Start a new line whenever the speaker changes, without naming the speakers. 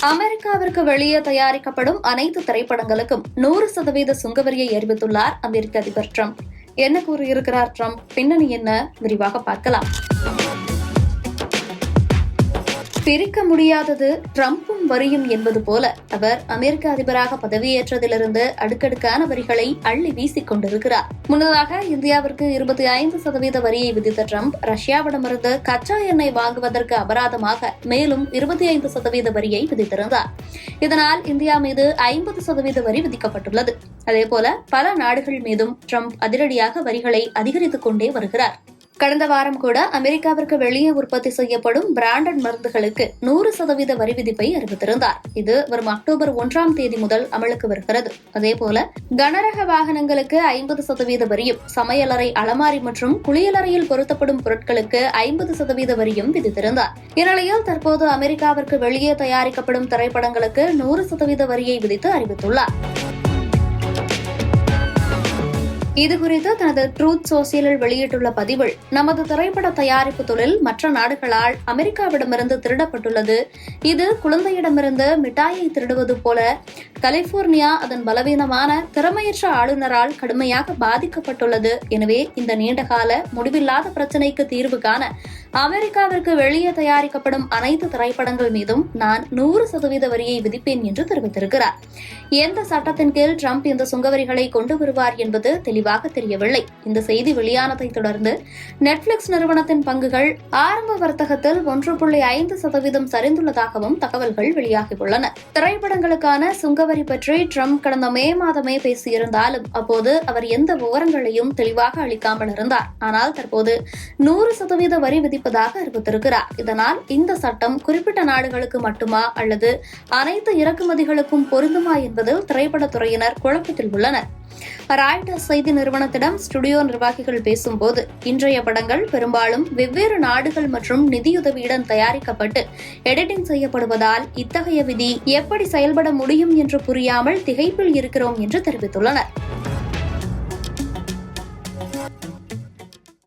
அமெரிக்காவிற்கு வெளியே தயாரிக்கப்படும் அனைத்து திரைப்படங்களுக்கும் 100% சுங்கவரியை அறிவித்துள்ளார் அமெரிக்க அதிபர் டிரம்ப். என்ன கூறியிருக்கிறார் டிரம்ப்? பின்னணி என்ன? விரிவாக பார்க்கலாம். பிரிக்க முடியாதது டிரம்பும் வரியும் என்பது போல அவர் அமெரிக்க அதிபராக பதவியேற்றதிலிருந்து அடுக்கடுக்கான வரிகளை அள்ளி வீசிக் கொண்டிருக்கிறார். முன்னதாக இந்தியாவிற்கு 25% வரியை விதித்த டிரம்ப் ரஷ்யாவிடமிருந்து கச்சா எண்ணெய் வாங்குவதற்கு அபராதமாக மேலும் 25% வரியை விதித்திருந்தார். இதனால் இந்தியா மீது 50% வரி விதிக்கப்பட்டுள்ளது. அதேபோல பல நாடுகள் மீதும் டிரம்ப் அதிரடியாக வரிகளை அதிகரித்துக் கொண்டே வருகிறார். கடந்த வாரம் கூட அமெரிக்காவிற்கு வெளியே உற்பத்தி செய்யப்படும் பிராண்டட் மருந்துகளுக்கு 100% வரி விதிப்பை அறிவித்திருந்தார். இது வரும் அக்டோபர் 1ஆம் தேதி முதல் அமலுக்கு வருகிறது. அதேபோல கனரக வாகனங்களுக்கு 50% வரியும், சமையலறை, அலமாரி மற்றும் குளியலறையில் பொருத்தப்படும் பொருட்களுக்கு 50% வரியும் விதித்திருந்தார். இந்நிலையில் தற்போது அமெரிக்காவிற்கு வெளியே தயாரிக்கப்படும் திரைப்படங்களுக்கு 100% வரியை விதித்து அறிவித்துள்ளார். இதுகுறித்து தனது ட்ரூத் சோசியலில் வெளியிட்டுள்ள பதிவில், நமது திரைப்பட தயாரிப்பு தொழில் மற்ற நாடுகளால் அமெரிக்காவிடமிருந்து திருடப்பட்டுள்ளது. இது குழந்தையிடமிருந்து மிட்டாயை திருடுவது போல. கலிபோர்னியா அதன் பலவீனமான திறமையற்ற ஆளுநரால் கடுமையாக பாதிக்கப்பட்டுள்ளது. எனவே இந்த நீண்டகால முடிவில்லாத பிரச்சினைக்கு தீர்வு காண அமெரிக்காவிற்கு வெளியே தயாரிக்கப்படும் அனைத்து திரைப்படங்கள் மீதும் நான் 100% வரியை விதிப்பேன் என்று தெரிவித்திருக்கிறார். எந்த சட்டத்தின் கீழ் டிரம்ப் இந்த சுங்கவரிகளை கொண்டு வருவார் என்பது தெளிவாக தெரியவில்லை. இந்த செய்தி வெளியானதை தொடர்ந்து நெட்ஃபிளிக்ஸ் நிறுவனத்தின் பங்குகள் ஆரம்ப வர்த்தகத்தில் 1.5% சரிந்துள்ளதாகவும் தகவல்கள் வெளியாகியுள்ளன. திரைப்படங்களுக்கான சுங்கவரி பற்றி டிரம்ப் கடந்த மே மாதமே பேசியிருந்தாலும் அப்போது அவர் எந்த விவரங்களையும் தெளிவாக அளிக்காமல் இருந்தார். ஆனால் தற்போது 100% வரி விதிப்பதாக அறிவித்திருக்கிறார். இதனால் இந்த சட்டம் குறிப்பிட்ட நாடுகளுக்கு மட்டுமா அல்லது அனைத்து இறக்குமதிகளுக்கும் பொருந்துமா என்பதில் திரைப்படத்துறையினர் குழப்பத்தில் உள்ளனர். ராய்டர்ஸ் செய்தி நிறுவனத்திடம் ஸ்டுடியோ நிர்வாகிகள் பேசும்போது, இன்றைய படங்கள் பெரும்பாலும் வெவ்வேறு நாடுகள் மற்றும் நிதியுதவியுடன் தயாரிக்கப்பட்டு எடிட்டிங் செய்யப்படுவதால் இத்தகைய விதி எப்படி செயல்பட முடியும் என்று புரியாமல் திகைப்பில் இருக்கிறோம் என்று தெரிவித்துள்ளனர்.